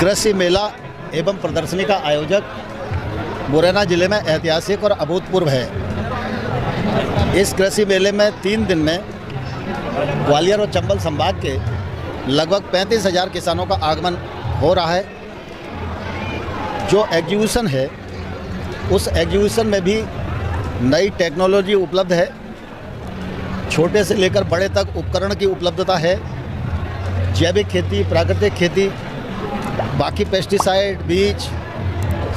कृषि मेला एवं प्रदर्शनी का आयोजक मुरैना जिले में ऐतिहासिक और अभूतपूर्व है। इस कृषि मेले में 3 दिन में ग्वालियर और चंबल संभाग के लगभग 35,000 किसानों का आगमन हो रहा है। जो एग्जीबिशन है उस एग्जीबिशन में भी नई टेक्नोलॉजी उपलब्ध है। छोटे से लेकर बड़े तक उपकरण की उपलब्धता है। जैविक खेती, प्राकृतिक खेती, बाकी पेस्टिसाइड, बीज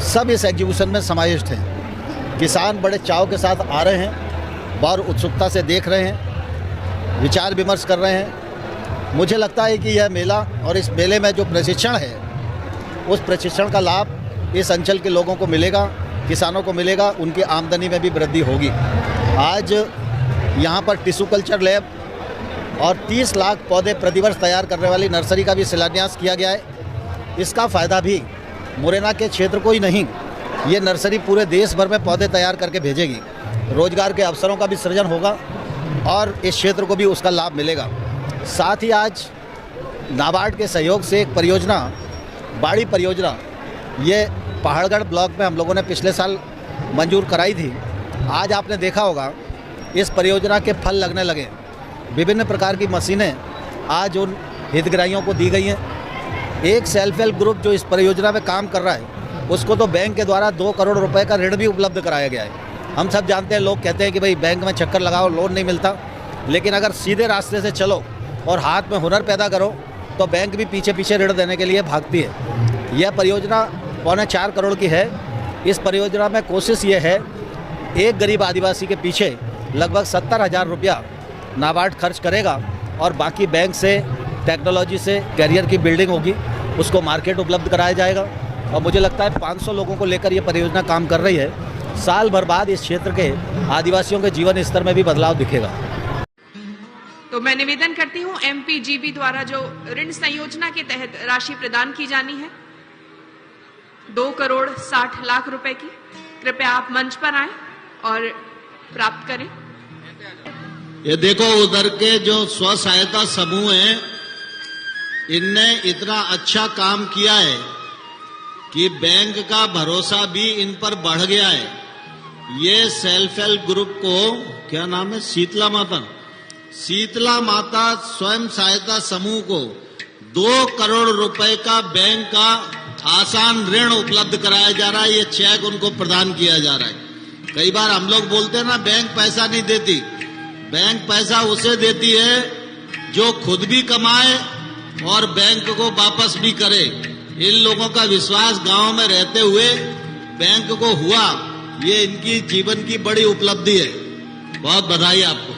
सब इस एग्जीबिशन में समाविष्ट हैं। किसान बड़े चाव के साथ आ रहे हैं, बहुत उत्सुकता से देख रहे हैं, विचार विमर्श कर रहे हैं। मुझे लगता है कि यह मेला और इस मेले में जो प्रशिक्षण है उस प्रशिक्षण का लाभ इस अंचल के लोगों को मिलेगा, किसानों को मिलेगा, उनकी आमदनी में भी वृद्धि होगी। आज यहाँ पर टिश्यू कल्चर लैब और 30 लाख पौधे प्रतिवर्ष तैयार करने वाली नर्सरी का भी शिलान्यास किया गया है। इसका फ़ायदा भी मुरैना के क्षेत्र को ही नहीं, ये नर्सरी पूरे देश भर में पौधे तैयार करके भेजेगी। रोजगार के अवसरों का भी सृजन होगा और इस क्षेत्र को भी उसका लाभ मिलेगा। साथ ही आज नाबार्ड के सहयोग से एक परियोजना, बाड़ी परियोजना, ये पहाड़गढ़ ब्लॉक में हम लोगों ने पिछले साल मंजूर कराई थी। आज आपने देखा होगा इस परियोजना के फल लगने लगे। विभिन्न प्रकार की मशीनें आज उन हितग्राहियों को दी गई हैं। एक सेल्फ हेल्प ग्रुप जो इस परियोजना में काम कर रहा है उसको तो बैंक के द्वारा 2 करोड़ रुपए का ऋण भी उपलब्ध कराया गया है। हम सब जानते हैं, लोग कहते हैं कि भाई बैंक में चक्कर लगाओ, लोन नहीं मिलता, लेकिन अगर सीधे रास्ते से चलो और हाथ में हुनर पैदा करो तो बैंक भी पीछे पीछे ऋण देने के लिए भागती है। यह परियोजना 4.25 करोड़ की है। इस परियोजना में कोशिश ये है, एक गरीब आदिवासी के पीछे लगभग 70,000 रुपया नाबार्ड खर्च करेगा और बाकी बैंक से, टेक्नोलॉजी से कैरियर की बिल्डिंग होगी, उसको मार्केट उपलब्ध कराया जाएगा। और मुझे लगता है 500 लोगों को लेकर ये परियोजना काम कर रही है। साल भर बाद इस क्षेत्र के आदिवासियों के जीवन स्तर में भी बदलाव दिखेगा। तो मैं निवेदन करती हूँ, MPGB द्वारा जो ऋण संयोजना के तहत राशि प्रदान की जानी है 2 करोड़ 60 लाख रुपए की, कृपया आप मंच पर आएं और प्राप्त करें। ये देखो, उधर के जो स्व सहायता समूह हैं, इनने इतना अच्छा काम किया है कि बैंक का भरोसा भी इन पर बढ़ गया है। ये सेल्फ हेल्प ग्रुप को, क्या नाम है, शीतला माता स्वयं सहायता समूह को 2 करोड़ रुपए का बैंक का आसान ऋण उपलब्ध कराया जा रहा है। ये चेक उनको प्रदान किया जा रहा है। कई बार हम लोग बोलते हैं ना, बैंक पैसा नहीं देती। बैंक पैसा उसे देती है जो खुद भी कमाए और बैंक को वापस भी करे। इन लोगों का विश्वास गांव में रहते हुए बैंक को हुआ, ये इनकी जीवन की बड़ी उपलब्धि है। बहुत बधाई आपको।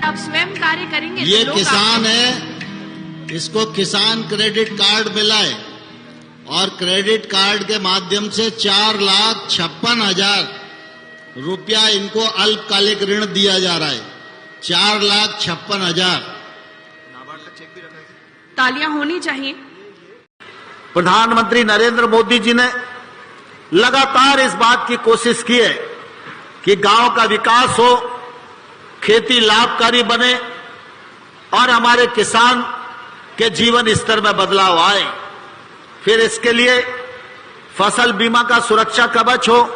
आप स्वयं कार्य करेंगे। ये किसान है, इसको किसान क्रेडिट कार्ड मिला है और क्रेडिट कार्ड के माध्यम से 4,56,000 रुपया इनको अल्पकालिक ऋण दिया जा रहा है। 4,56,000। तालियां होनी चाहिए। प्रधानमंत्री नरेंद्र मोदी जी ने लगातार इस बात की कोशिश की है कि गांव का विकास हो, खेती लाभकारी बने और हमारे किसान के जीवन स्तर में बदलाव आए। फिर इसके लिए फसल बीमा का सुरक्षा कवच हो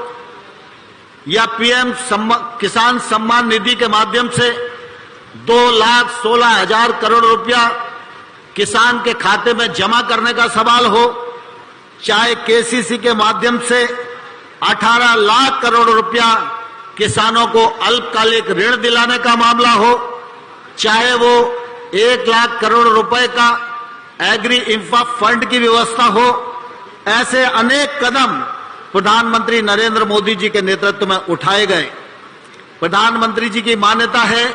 या PM किसान सम्मान निधि के माध्यम से 2,16,000 करोड़ रुपया किसान के खाते में जमा करने का सवाल हो, चाहे KCC के माध्यम से 18 लाख करोड़ रुपया किसानों को अल्पकालिक ऋण दिलाने का मामला हो, चाहे वो 1 लाख करोड़ रुपए का एग्री इंफ्रा फंड की व्यवस्था हो, ऐसे अनेक कदम प्रधानमंत्री नरेंद्र मोदी जी के नेतृत्व में उठाए गए। प्रधानमंत्री जी की मान्यता है,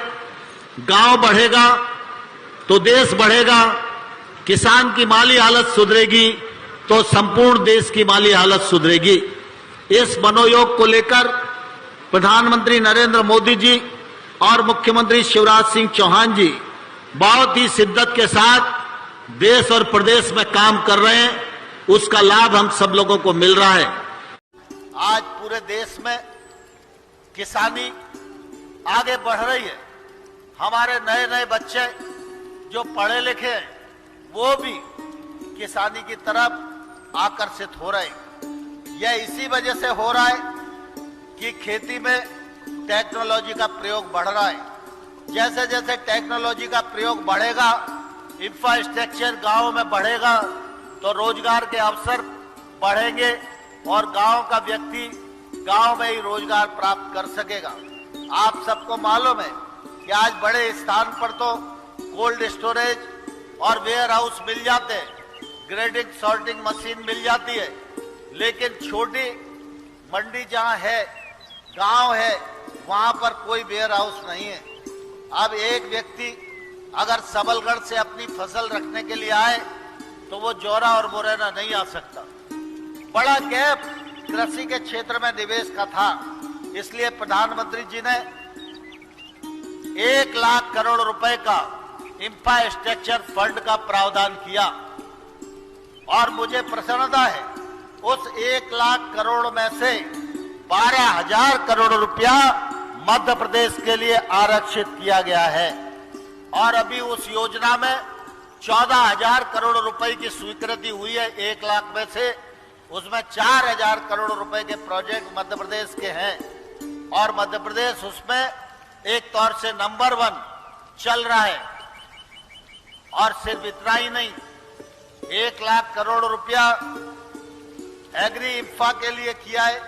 गांव बढ़ेगा तो देश बढ़ेगा, किसान की माली हालत सुधरेगी तो संपूर्ण देश की माली हालत सुधरेगी। इस मनोयोग को लेकर प्रधानमंत्री नरेंद्र मोदी जी और मुख्यमंत्री शिवराज सिंह चौहान जी बहुत ही शिद्दत के साथ देश और प्रदेश में काम कर रहे हैं। उसका लाभ हम सब लोगों को मिल रहा है। आज पूरे देश में किसानी आगे बढ़ रही है। हमारे नए नए बच्चे जो पढ़े लिखे हैं वो भी किसानी की तरफ आकर्षित हो रहे हैं। यह इसी वजह से हो रहा है कि खेती में टेक्नोलॉजी का प्रयोग बढ़ रहा है। जैसे जैसे टेक्नोलॉजी का प्रयोग बढ़ेगा, इंफ्रास्ट्रक्चर गांव में बढ़ेगा, तो रोजगार के अवसर बढ़ेंगे और गांव का व्यक्ति गांव में ही रोजगार प्राप्त कर सकेगा। आप सबको मालूम है कि आज बड़े स्थान पर तो कोल्ड स्टोरेज और वेयर हाउस मिल जाते हैं, ग्रेडिंग सॉर्टिंग मशीन मिल जाती है, लेकिन छोटी मंडी जहां है, गांव है, वहां पर कोई वेयर हाउस नहीं है। अब एक व्यक्ति अगर सबलगढ़ से अपनी फसल रखने के लिए आए तो वो जौरा और मुरैना नहीं आ सकता। बड़ा गैप कृषि के क्षेत्र में निवेश का था, इसलिए प्रधानमंत्री जी ने 1 लाख करोड़ रुपए का इंफ्रास्ट्रक्चर फंड का प्रावधान किया और मुझे प्रसन्नता है उस 1 लाख करोड़ में से 12,000 करोड़ रुपया मध्य प्रदेश के लिए आरक्षित किया गया है और अभी उस योजना में 14,000 करोड़ रुपए की स्वीकृति हुई है। 1 लाख में से उसमें 4,000 करोड़ रुपए के प्रोजेक्ट मध्य प्रदेश के हैं और मध्य प्रदेश उसमें एक तौर से नंबर 1 चल रहा है। और सिर्फ इतना ही नहीं, 1 लाख करोड़ रुपया एग्री इंफ्रा के लिए किया है,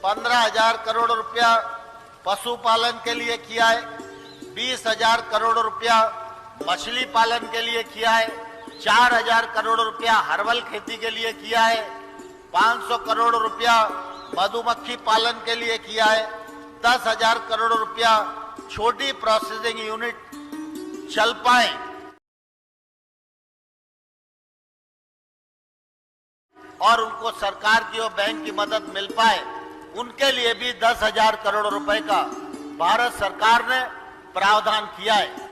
15,000 करोड़ रुपया पशुपालन के लिए किया है, 20,000 करोड़ रुपया मछली पालन के लिए किया है, 4,000 करोड़ रुपया हर्बल खेती के लिए किया है, 500 करोड़ रुपया मधुमक्खी पालन के लिए किया है, 10,000 करोड़ रुपया छोटी प्रोसेसिंग यूनिट चल पाए और उनको सरकार की और बैंक की मदद मिल पाए, उनके लिए भी 10,000 करोड़ रुपए का भारत सरकार ने प्रावधान किया है।